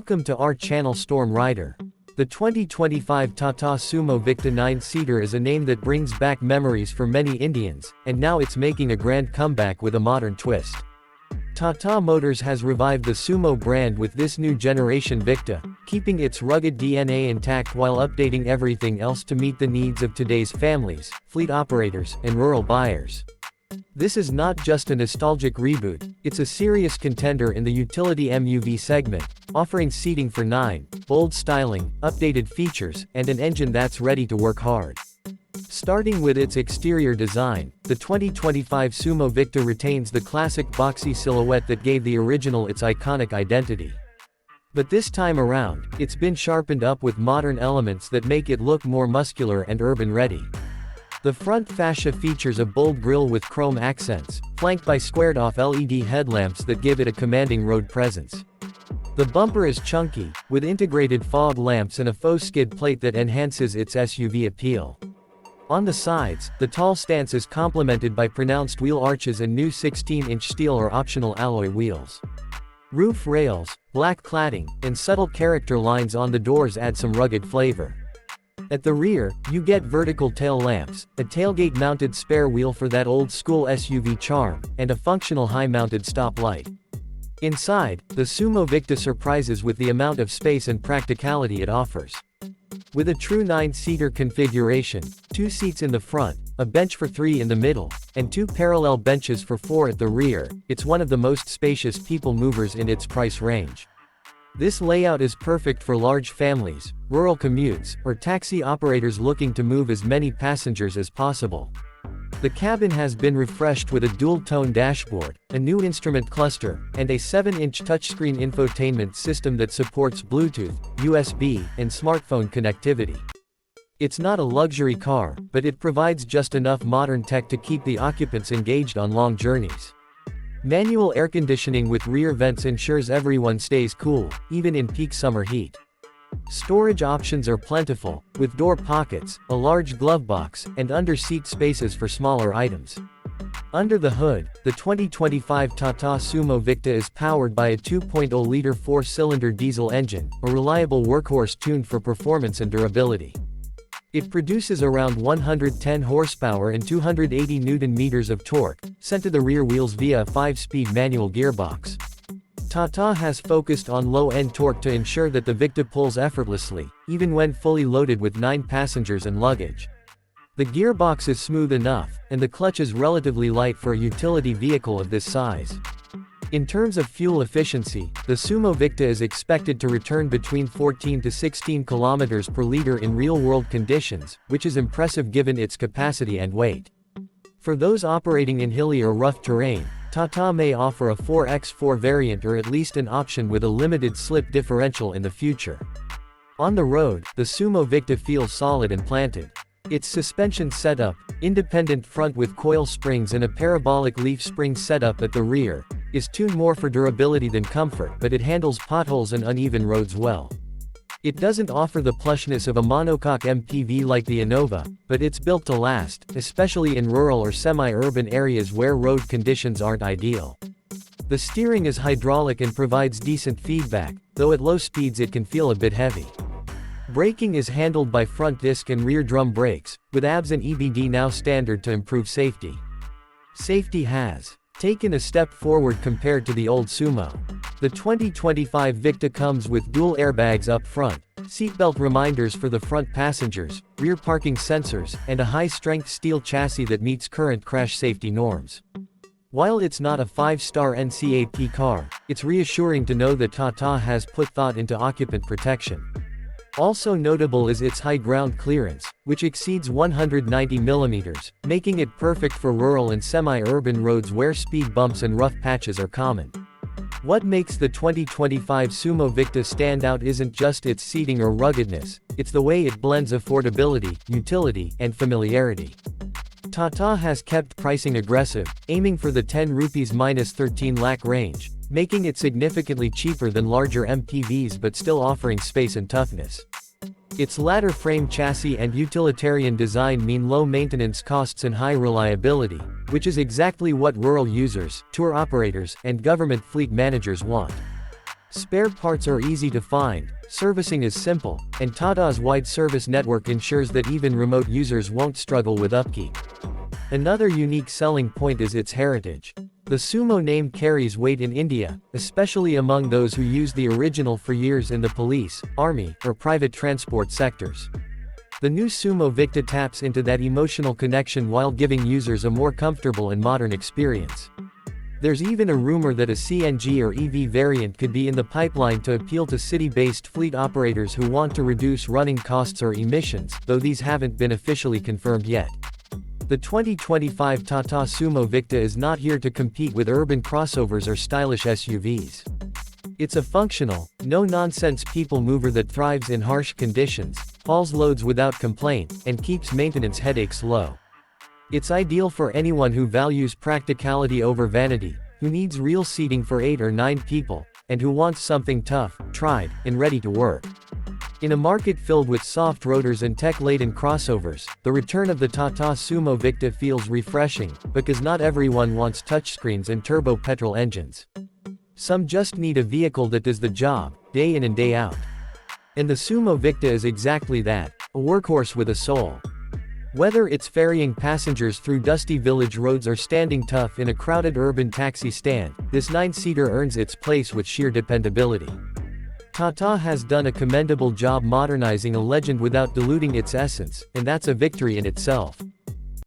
Welcome to our channel Storm Rider. The 2025 Tata Sumo Victa 9-seater is a name that brings back memories for many Indians, and now it's making a grand comeback with a modern twist. Tata Motors has revived the Sumo brand with this new generation Victa, keeping its rugged DNA intact while updating everything else to meet the needs of today's families, fleet operators, and rural buyers. This is not just a nostalgic reboot, it's a serious contender in the utility MUV segment, offering seating for 9, bold styling, updated features, and an engine that's ready to work hard. Starting with its exterior design, the 2025 Sumo Victa retains the classic boxy silhouette that gave the original its iconic identity. But this time around, it's been sharpened up with modern elements that make it look more muscular and urban-ready. The front fascia features a bold grille with chrome accents, flanked by squared-off LED headlamps that give it a commanding road presence. The bumper is chunky, with integrated fog lamps and a faux skid plate that enhances its SUV appeal. On the sides, the tall stance is complemented by pronounced wheel arches and new 16-inch steel or optional alloy wheels. Roof rails, black cladding, and subtle character lines on the doors add some rugged flavor. At the rear, you get vertical tail lamps, a tailgate-mounted spare wheel for that old-school SUV charm, and a functional high-mounted stoplight. Inside, the Sumo Victa surprises with the amount of space and practicality it offers. With a true 9-seater configuration, 2 seats in the front, a bench for 3 in the middle, and 2 parallel benches for 4 at the rear, it's one of the most spacious people movers in its price range. This layout is perfect for large families, rural commutes, or taxi operators looking to move as many passengers as possible. The cabin has been refreshed with a dual-tone dashboard, a new instrument cluster, and a 7-inch touchscreen infotainment system that supports Bluetooth, USB, and smartphone connectivity. It's not a luxury car, but it provides just enough modern tech to keep the occupants engaged on long journeys. Manual air conditioning with rear vents ensures everyone stays cool, even in peak summer heat. Storage options are plentiful, with door pockets, a large glove box, and under-seat spaces for smaller items. Under the hood, the 2025 Tata Sumo Victa is powered by a 2.0-liter 4-cylinder diesel engine, a reliable workhorse tuned for performance and durability. It produces around 110 horsepower and 280 Nm of torque, sent to the rear wheels via a 5-speed manual gearbox. Tata has focused on low-end torque to ensure that the Victa pulls effortlessly, even when fully loaded with 9 passengers and luggage. The gearbox is smooth enough, and the clutch is relatively light for a utility vehicle of this size. In terms of fuel efficiency, the Sumo Victa is expected to return between 14 to 16 km per liter in real-world conditions, which is impressive given its capacity and weight. For those operating in hilly or rough terrain, Tata may offer a 4x4 variant or at least an option with a limited slip differential in the future. On the road, the Sumo Victa feels solid and planted. Its suspension setup, independent front with coil springs and a parabolic leaf spring setup at the rear, is tuned more for durability than comfort, but it handles potholes and uneven roads well. It doesn't offer the plushness of a monocoque MPV like the Innova, but it's built to last, especially in rural or semi-urban areas where road conditions aren't ideal. The steering is hydraulic and provides decent feedback, though at low speeds it can feel a bit heavy. Braking is handled by front disc and rear drum brakes, with ABS and EBD now standard to improve safety. Safety has taken a step forward compared to the old Sumo. The 2025 Victa comes with dual airbags up front, seatbelt reminders for the front passengers, rear parking sensors, and a high-strength steel chassis that meets current crash safety norms. While it's not a 5-star NCAP car, it's reassuring to know that Tata has put thought into occupant protection. Also notable is its high ground clearance, which exceeds 190 mm, making it perfect for rural and semi-urban roads where speed bumps and rough patches are common. What makes the 2025 Sumo Victa stand out isn't just its seating or ruggedness, it's the way it blends affordability, utility, and familiarity. Tata has kept pricing aggressive, aiming for the 10 rupees minus 13 lakh range, making it significantly cheaper than larger MPVs but still offering space and toughness. Its ladder frame chassis and utilitarian design mean low maintenance costs and high reliability, which is exactly what rural users, tour operators, and government fleet managers want. Spare parts are easy to find, servicing is simple, and Tata's wide service network ensures that even remote users won't struggle with upkeep. Another unique selling point is its heritage. The Sumo name carries weight in India, especially among those who used the original for years in the police, army, or private transport sectors. The new Sumo Victa taps into that emotional connection while giving users a more comfortable and modern experience. There's even a rumor that a CNG or EV variant could be in the pipeline to appeal to city-based fleet operators who want to reduce running costs or emissions, though these haven't been officially confirmed yet. The 2025 Tata Sumo Victa is not here to compete with urban crossovers or stylish SUVs. It's a functional, no-nonsense people mover that thrives in harsh conditions, hauls loads without complaint, and keeps maintenance headaches low. It's ideal for anyone who values practicality over vanity, who needs real seating for 8 or 9 people, and who wants something tough, tried, and ready to work. In a market filled with soft rotors and tech-laden crossovers, the return of the Tata Sumo Victa feels refreshing, because not everyone wants touchscreens and turbo petrol engines. Some just need a vehicle that does the job, day in and day out. And the Sumo Victa is exactly that, a workhorse with a soul. Whether it's ferrying passengers through dusty village roads or standing tough in a crowded urban taxi stand, this 9-seater earns its place with sheer dependability. Tata has done a commendable job modernizing a legend without diluting its essence, and that's a victory in itself.